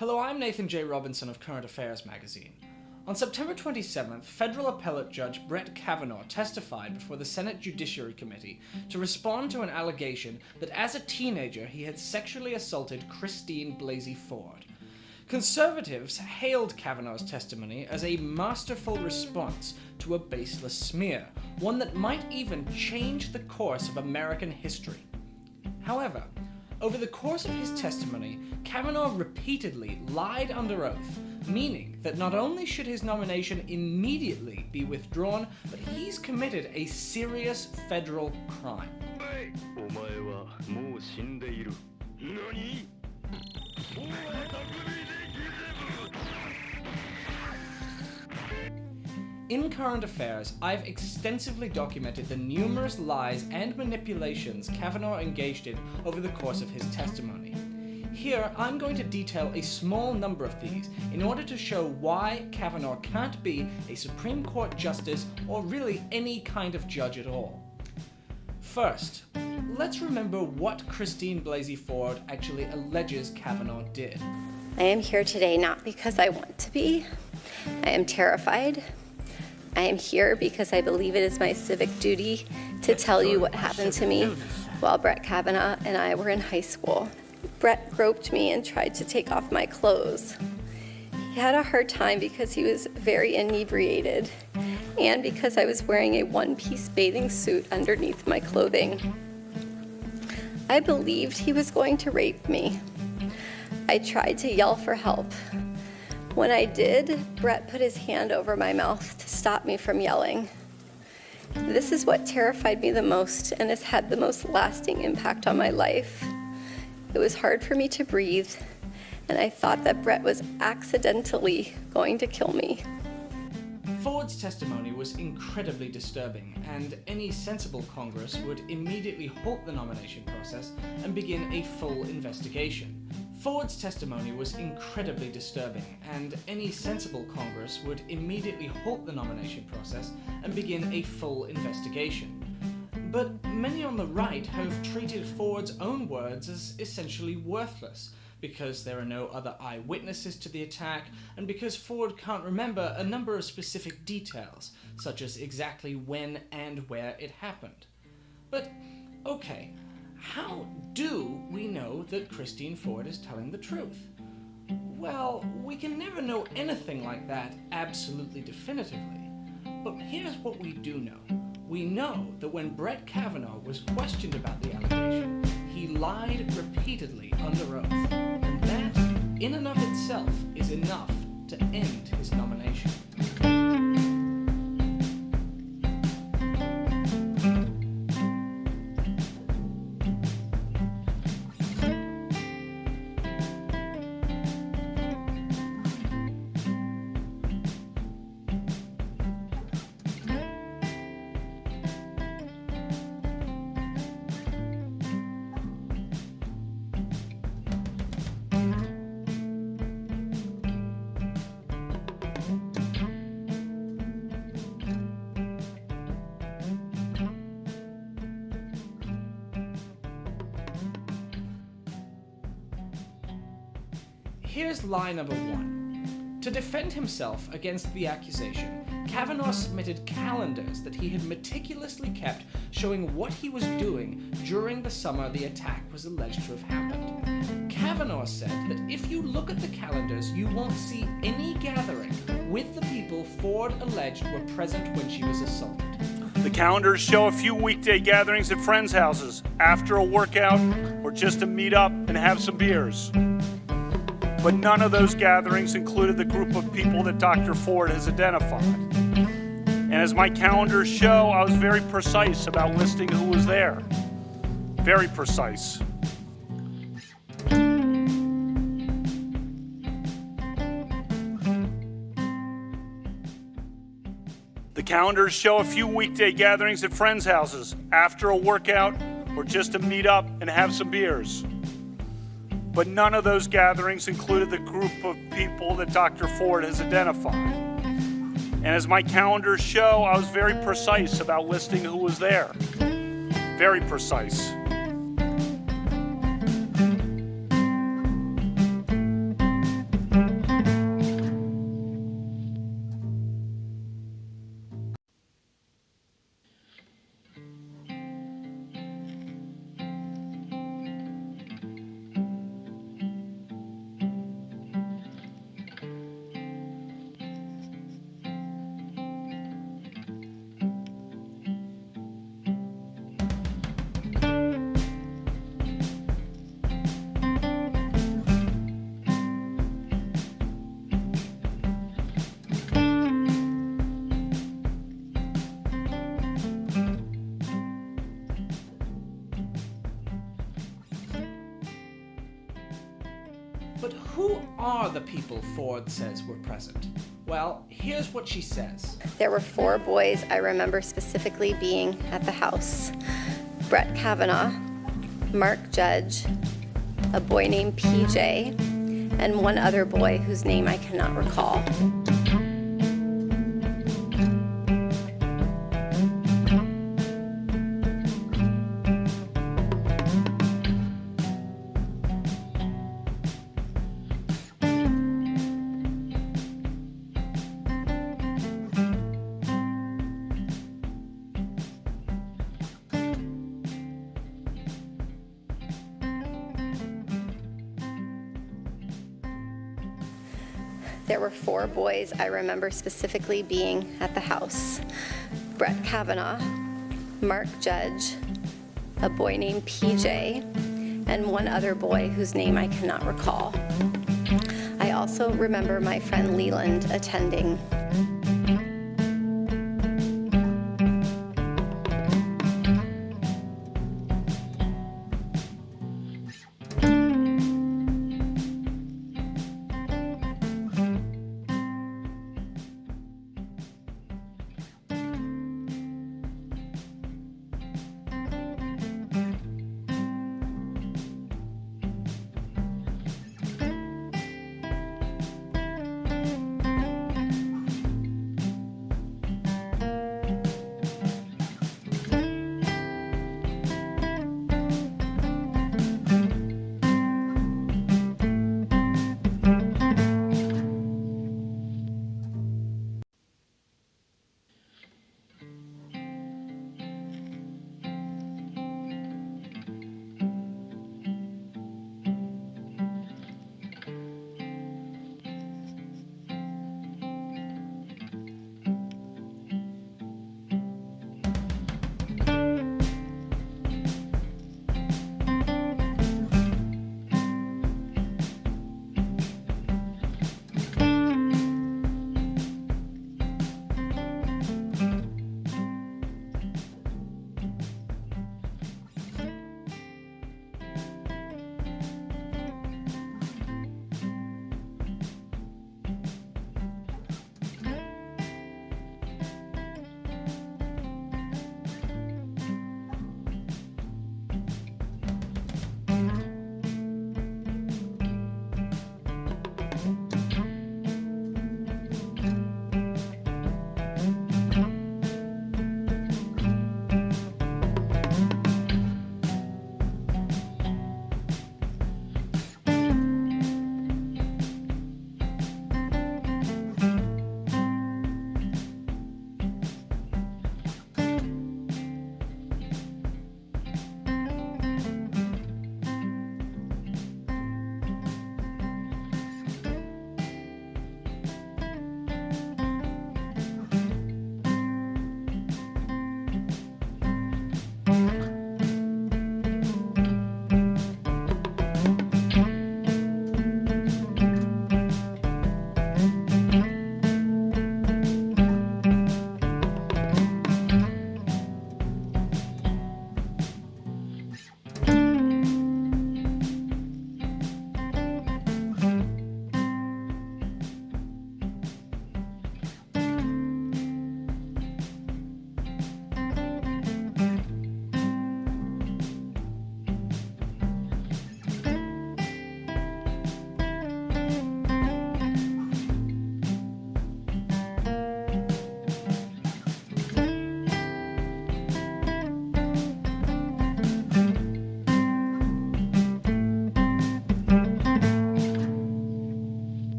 Hello, I'm Nathan J. Robinson of Current Affairs magazine. On September 27th, federal appellate judge Brett Kavanaugh testified before the Senate Judiciary Committee to respond to an allegation that as a teenager he had sexually assaulted Christine Blasey Ford. Conservatives hailed Kavanaugh's testimony as a masterful response to a baseless smear, one that might even change the course of American history. However, over the course of his testimony, Kavanaugh repeatedly lied under oath, meaning that not only should his nomination immediately be withdrawn, but he's committed a serious federal crime. In Current Affairs, I've extensively documented the numerous lies and manipulations Kavanaugh engaged in over the course of his testimony. Here, I'm going to detail a small number of these in order to show why Kavanaugh can't be a Supreme Court justice or really any kind of judge at all. First, let's remember what Christine Blasey Ford actually alleges Kavanaugh did. I am here today not because I want to be. I am terrified. I am here because I believe it is my civic duty to tell you what happened to me while Brett Kavanaugh and I were in high school. Brett groped me and tried to take off my clothes. He had a hard time because he was very inebriated and because I was wearing a one-piece bathing suit underneath my clothing. I believed he was going to rape me. I tried to yell for help. When I did, Brett put his hand over my mouth to stop me from yelling. This is what terrified me the most and has had the most lasting impact on my life. It was hard for me to breathe, and I thought that Brett was accidentally going to kill me. Ford's testimony was incredibly disturbing, and any sensible Congress would immediately halt the nomination process and begin a full investigation. Ford's testimony was incredibly disturbing, and any sensible Congress would immediately halt the nomination process and begin a full investigation. But many on the right have treated Ford's own words as essentially worthless, because there are no other eyewitnesses to the attack, and because Ford can't remember a number of specific details, such as exactly when and where it happened. But, okay, how do we know that Christine Ford is telling the truth? Well, we can never know anything like that absolutely definitively. But here's what we do know. We know that when Brett Kavanaugh was questioned about the allegation, he lied repeatedly under oath, and that, in and of itself, is enough to end his nomination. Here's lie number one. To defend himself against the accusation, Kavanaugh submitted calendars that he had meticulously kept showing what he was doing during the summer the attack was alleged to have happened. Kavanaugh said that if you look at the calendars, you won't see any gathering with the people Ford alleged were present when she was assaulted. The calendars show a few weekday gatherings at friends' houses, after a workout, or just to meet up and have some beers. But none of those gatherings included the group of people that Dr. Ford has identified. And as my calendars show, I was very precise about listing who was there. Very precise. The calendars show a few weekday gatherings at friends' houses, after a workout, or just to meet up and have some beers. But none of those gatherings included the group of people that Dr. Ford has identified. And as my calendars show, I was very precise about listing who was there. Very precise. people are the people Ford says were present? Well, here's what she says. There were 4 boys I remember specifically being at the house. Brett Kavanaugh, Mark Judge, a boy named PJ, and one other boy whose name I cannot recall. There were 4 boys I remember specifically being at the house. Brett Kavanaugh, Mark Judge, a boy named PJ, and one other boy whose name I cannot recall. I also remember my friend Leland attending.